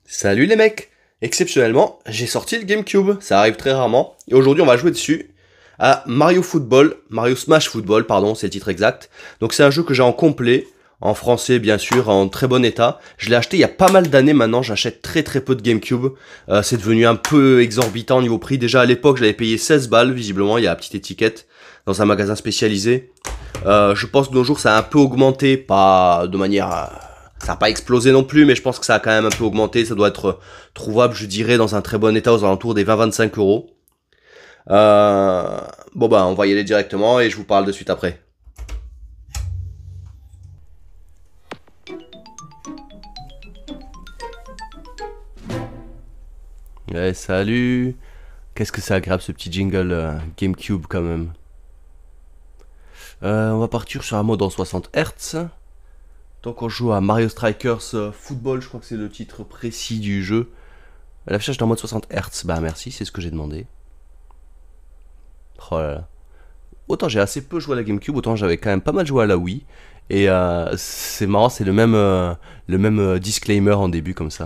Salut les mecs! Exceptionnellement, j'ai sorti le GameCube, ça arrive très rarement, et aujourd'hui on va jouer dessus à Mario Smash Football, pardon, c'est le titre exact. Donc c'est un jeu que j'ai en complet, en français bien sûr, en très bon état. Je l'ai acheté il y a pas mal d'années maintenant, j'achète très peu de GameCube. C'est devenu un peu exorbitant au niveau prix. Déjà à l'époque je l'avais payé 16 balles, visiblement, il y a la petite étiquette, dans un magasin spécialisé. Je pense que de nos jours ça a un peu augmenté, pas de manière... ça n'a pas explosé non plus, mais je pense que ça a quand même un peu augmenté. Ça doit être trouvable, je dirais, dans un très bon état aux alentours des 20-25 euros. Bon bah, on va y aller directement et je vous parle de suite après. Ouais, salut. Qu'est-ce que c'est agréable ce petit jingle GameCube quand même. On va partir sur un mode en 60 Hz. Donc on joue à Mario Strikers Football, je crois que c'est le titre précis du jeu. L'affichage est en mode 60 Hz, bah merci, c'est ce que j'ai demandé. Oh là là. Autant j'ai assez peu joué à la GameCube, autant j'avais quand même pas mal joué à la Wii. Et c'est marrant, c'est le même disclaimer en début comme ça.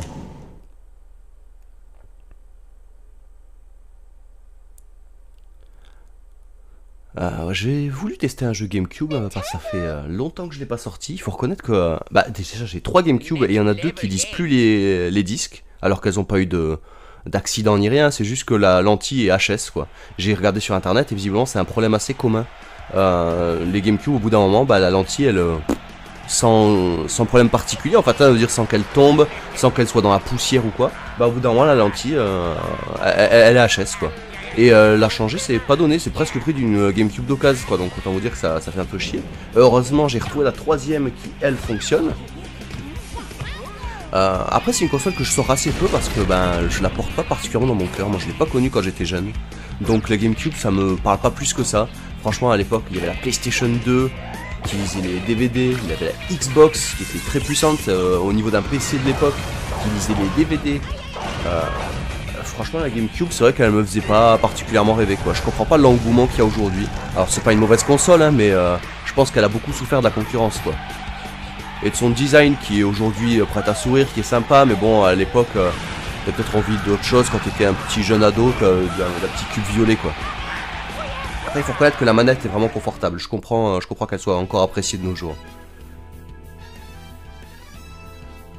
J'ai voulu tester un jeu GameCube, parce que ça fait longtemps que je l'ai pas sorti. Il faut reconnaître que bah, déjà j'ai 3 GameCube et il y en a 2 qui lisent plus les disques, alors qu'elles n'ont pas eu d'accident ni rien. C'est juste que la lentille est HS quoi. J'ai regardé sur internet et visiblement c'est un problème assez commun. Les GameCube au bout d'un moment, bah, la lentille elle sans problème particulier, en fait, ça veut dire sans qu'elle tombe, sans qu'elle soit dans la poussière ou quoi. Bah au bout d'un moment la lentille elle est HS quoi. Et la changer c'est pas donné, c'est presque le prix d'une GameCube d'occasion quoi, donc autant vous dire que ça fait un peu chier. Heureusement j'ai retrouvé la troisième qui elle fonctionne. Après c'est une console que je sors assez peu parce que ben je la porte pas particulièrement dans mon cœur, moi je l'ai pas connue quand j'étais jeune. Donc la GameCube ça me parle pas plus que ça. Franchement à l'époque il y avait la PlayStation 2 qui lisait les DVD, il y avait la Xbox qui était très puissante au niveau d'un PC de l'époque, qui lisait les DVD. Franchement la GameCube c'est vrai qu'elle me faisait pas particulièrement rêver quoi. Je comprends pas l'engouement qu'il y a aujourd'hui. Alors c'est pas une mauvaise console hein, mais je pense qu'elle a beaucoup souffert de la concurrence quoi. Et de son design qui est aujourd'hui prêt à sourire, qui est sympa, mais bon à l'époque t'as peut-être envie d'autre chose quand t'étais un petit jeune ado que d'un petit cube violet quoi. Après il faut reconnaître que la manette est vraiment confortable, je comprends qu'elle soit encore appréciée de nos jours.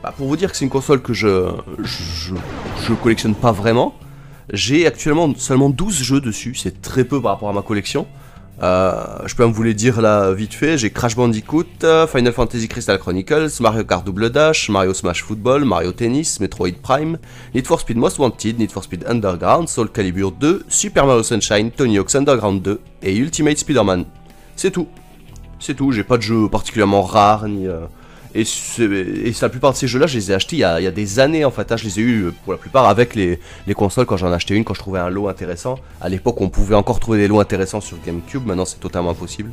Bah, pour vous dire que c'est une console que je collectionne pas vraiment, j'ai actuellement seulement 12 jeux dessus, c'est très peu par rapport à ma collection. Je peux même vous les dire là vite fait, j'ai Crash Bandicoot, Final Fantasy Crystal Chronicles, Mario Kart Double Dash, Mario Smash Football, Mario Tennis, Metroid Prime, Need for Speed Most Wanted, Need for Speed Underground, Soul Calibur 2, Super Mario Sunshine, Tony Hawk's Underground 2 et Ultimate Spider-Man. C'est tout. C'est tout, j'ai pas de jeu particulièrement rare ni... Et la plupart de ces jeux-là, je les ai achetés il y a des années en fait. Hein, je les ai eu pour la plupart avec les consoles quand j'en achetais une, quand je trouvais un lot intéressant. À l'époque, on pouvait encore trouver des lots intéressants sur GameCube. Maintenant, c'est totalement impossible.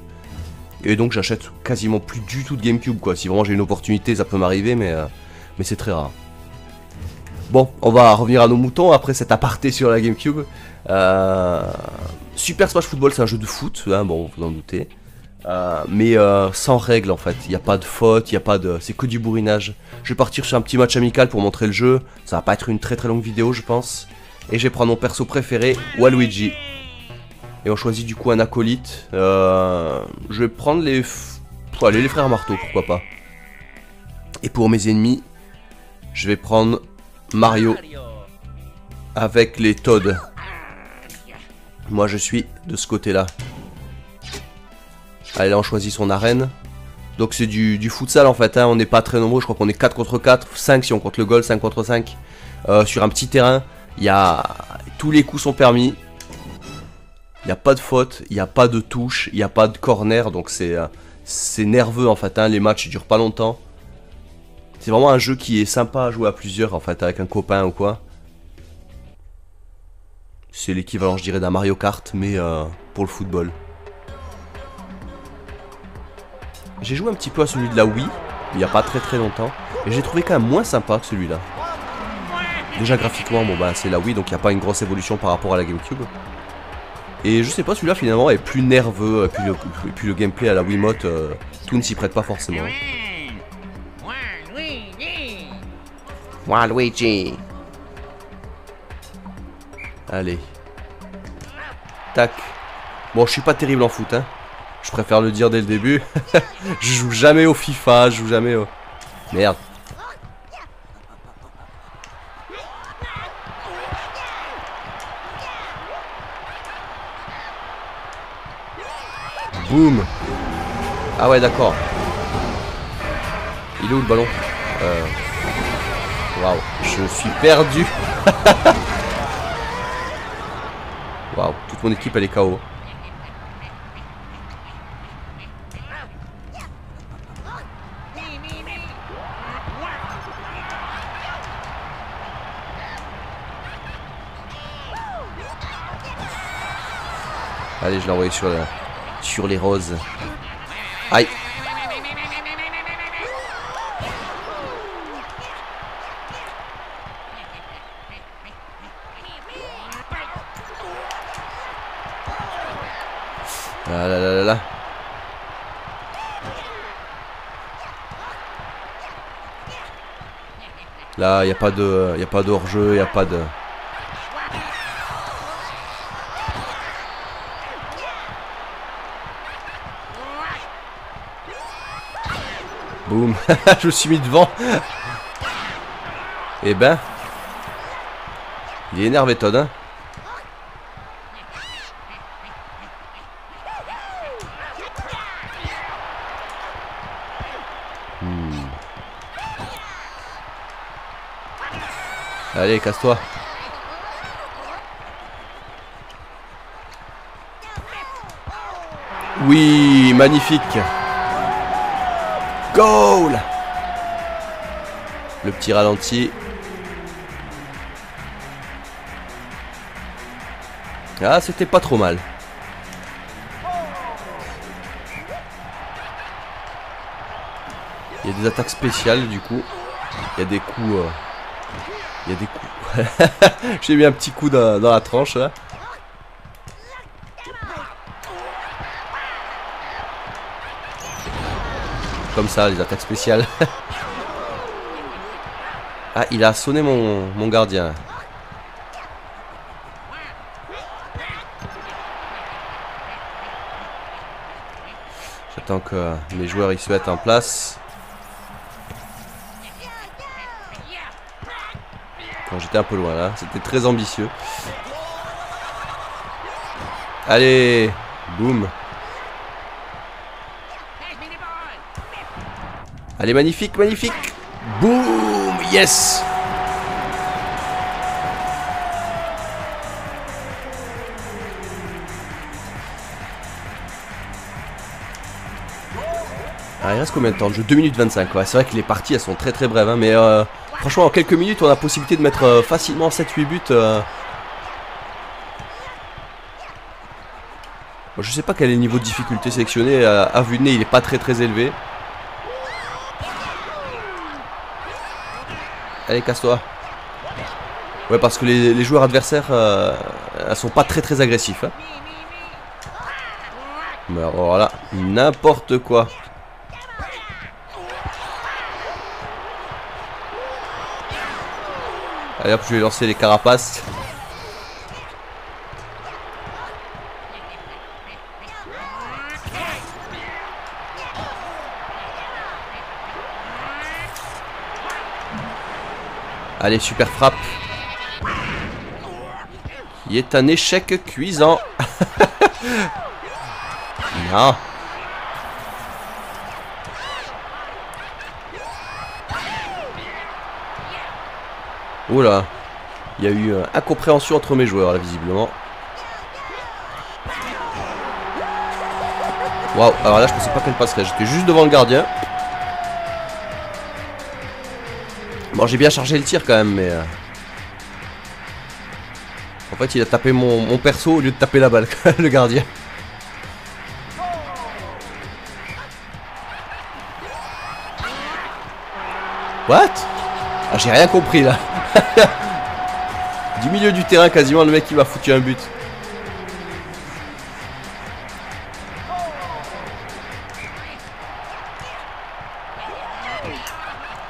Et donc, j'achète quasiment plus du tout de GameCube quoi. Si vraiment j'ai une opportunité, ça peut m'arriver, mais c'est très rare. Bon, on va revenir à nos moutons après cet aparté sur la GameCube. Super Smash Football, c'est un jeu de foot, hein, bon, vous en doutez. Mais sans règles en fait, il n'y a pas de faute, c'est que du bourrinage. Je vais partir sur un petit match amical pour montrer le jeu, ça va pas être une très longue vidéo je pense. Et je vais prendre mon perso préféré, Waluigi. Et on choisit du coup un acolyte, je vais prendre les frères marteaux, pourquoi pas. Et pour mes ennemis, je vais prendre Mario avec les Toads. Moi je suis de ce côté là. Allez là on choisit son arène. Donc c'est du futsal en fait hein. On n'est pas très nombreux, je crois qu'on est 4 contre 4, 5 si on compte le goal, 5 contre 5 sur un petit terrain, tous les coups sont permis. Il n'y a pas de faute, il n'y a pas de touche, il n'y a pas de corner. Donc c'est nerveux en fait hein. Les matchs durent pas longtemps. C'est vraiment un jeu qui est sympa à jouer à plusieurs en fait, avec un copain ou quoi. C'est l'équivalent je dirais d'un Mario Kart mais pour le football. J'ai joué un petit peu à celui de la Wii, il n'y a pas très longtemps, et j'ai trouvé quand même moins sympa que celui-là. Déjà graphiquement, bon bah c'est la Wii, donc il n'y a pas une grosse évolution par rapport à la GameCube. Et je sais pas, celui-là finalement est plus nerveux, et puis le gameplay à la Wiimote, tout ne s'y prête pas forcément. Waluigi. Allez. Tac. Bon, je suis pas terrible en foot, hein. Je préfère le dire dès le début. Je joue jamais au FIFA, je joue jamais au... Merde. Boum. Ah ouais, d'accord. Il est où le ballon? Waouh, je suis perdu. Waouh, toute mon équipe elle est KO. Allez, je l'ai envoyé sur les roses. Aïe. Ah là là là là. Là, il n'y a pas de hors-jeu, il n'y a pas de... Boum. Je me suis mis devant. Eh ben. Il est énervé Todd, hein. Allez, casse-toi. Oui, magnifique. Goal. Le petit ralenti. Ah, c'était pas trop mal. Il y a des attaques spéciales du coup. Il y a des coups... Il y a des coups. J'ai mis un petit coup dans la tranche là. Comme ça, les attaques spéciales. Ah, il a sonné mon gardien. J'attends que mes joueurs ils se mettent en place. Bon, j'étais un peu loin là, c'était très ambitieux. Allez, boum. Allez, magnifique, magnifique. Boum, yes. Ah, il reste combien de temps de jeu? 2 minutes 25, ouais. C'est vrai que les parties elles sont très très brèves, hein, mais franchement en quelques minutes on a la possibilité de mettre facilement 7-8 buts. Bon, je sais pas quel est le niveau de difficulté sélectionné, à vue de nez il est pas très très élevé. Allez, casse-toi. Ouais, parce que les joueurs adversaires elles sont pas très très agressifs, hein. Mais alors là, n'importe quoi. Allez hop, je vais lancer les carapaces. Allez, super frappe. Qui est un échec cuisant. Non. Oula. Il y a eu incompréhension entre mes joueurs là visiblement. Waouh, alors là je pensais pas qu'elle passerait, j'étais juste devant le gardien. Bon, j'ai bien chargé le tir quand même, mais... En fait il a tapé mon perso au lieu de taper la balle, le gardien. What? Ah, j'ai rien compris là. Du milieu du terrain quasiment le mec il m'a foutu un but.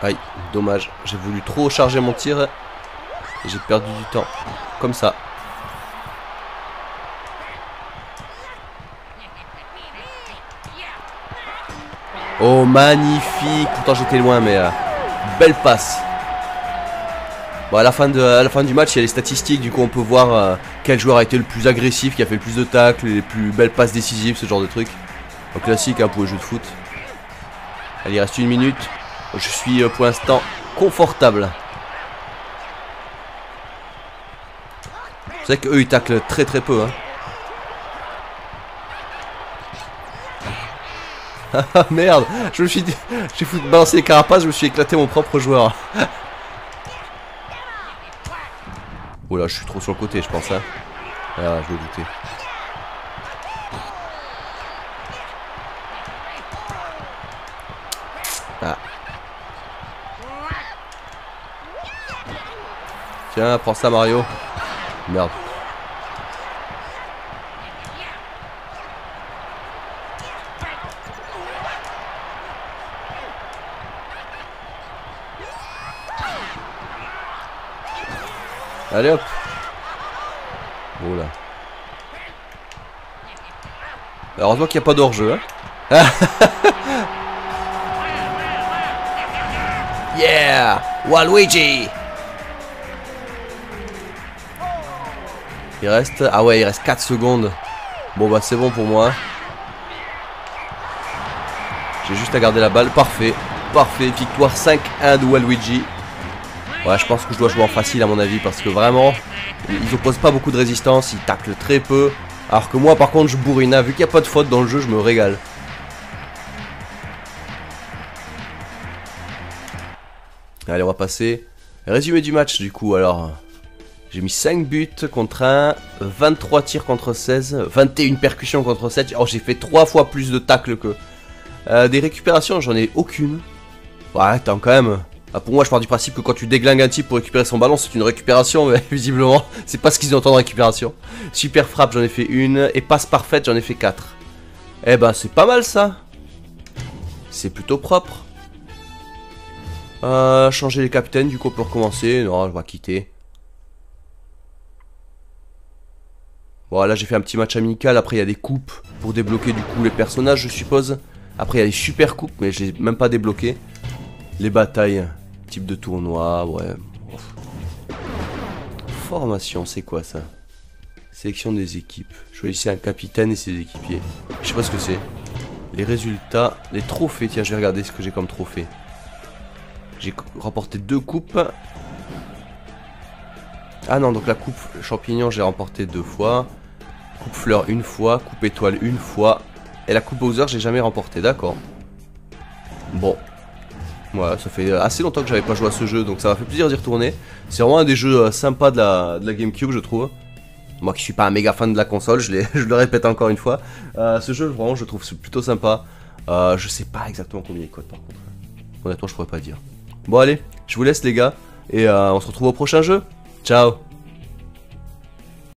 Aïe, Dommage, j'ai voulu trop charger mon tir et j'ai perdu du temps. Comme ça. Oh, magnifique. Pourtant j'étais loin, mais belle passe. Bon, à la fin du match, il y a les statistiques. Du coup, on peut voir quel joueur a été le plus agressif, qui a fait le plus de tacles, les plus belles passes décisives, ce genre de truc. Un classique hein, pour les jeux de foot. Allez, il reste 1 minute. Je suis pour l'instant confortable. C'est vrai qu'eux ils taclent très peu. Hein. Ah merde, je me suis dit, j'ai foutu balancer les carapaces, je me suis éclaté mon propre joueur. Oh là, je suis trop sur le côté, je pense. Hein. Ah, je me doutais. Ah. Tiens, prends ça Mario. Merde. Allez hop. Oh là. Heureusement qu'il n'y a pas d'hors-jeu. Hein. Yeah, Waluigi. Il reste... Ah ouais, il reste 4 secondes. Bon bah c'est bon pour moi. J'ai juste à garder la balle. Parfait. Parfait. Victoire 5-1 de Waluigi. Ouais, je pense que je dois jouer en facile à mon avis. Parce que vraiment, ils opposent pas beaucoup de résistance. Ils taclent très peu. Alors que moi par contre je bourrine. Vu qu'il n'y a pas de faute dans le jeu, je me régale. Allez, on va passer. Résumé du match du coup. Alors, j'ai mis 5 buts contre 1, 23 tirs contre 16, 21 percussions contre 7. Oh, j'ai fait 3 fois plus de tacles que... des récupérations, j'en ai aucune. Ouais, attends quand même. Ah, pour moi, je pars du principe que quand tu déglingues un type pour récupérer son ballon, c'est une récupération, mais visiblement, c'est pas ce qu'ils entendent récupération. Super frappe, j'en ai fait 1, et passe parfaite, j'en ai fait 4. Eh ben, c'est pas mal ça. C'est plutôt propre. Changer les capitaines, du coup on peut recommencer. Non, je vais quitter. Bon, là j'ai fait un petit match amical. Après il y a des coupes pour débloquer du coup les personnages, je suppose. Après il y a les super coupes, mais je les ai même pas débloquées. Les batailles, type de tournoi, ouais. Formation, c'est quoi ça? Sélection des équipes. Choisissez un capitaine et ses équipiers. Je sais pas ce que c'est. Les résultats, les trophées. Tiens, je vais regarder ce que j'ai comme trophée. J'ai remporté 2 coupes. Ah non, donc la coupe champignon, j'ai remporté 2 fois. Coupe fleur 1 fois. Coupe étoile 1 fois. Et la coupe Bowser, j'ai jamais remporté, d'accord. Bon. Voilà, ça fait assez longtemps que j'avais pas joué à ce jeu, donc ça m'a fait plaisir d'y retourner. C'est vraiment un des jeux sympas de la GameCube, je trouve. Moi qui suis pas un méga fan de la console, je le répète encore une fois. Ce jeu, vraiment, je trouve plutôt sympa. Je sais pas exactement combien il coûte par contre. Honnêtement, je pourrais pas dire. Bon allez, je vous laisse les gars, et on se retrouve au prochain jeu. Ciao.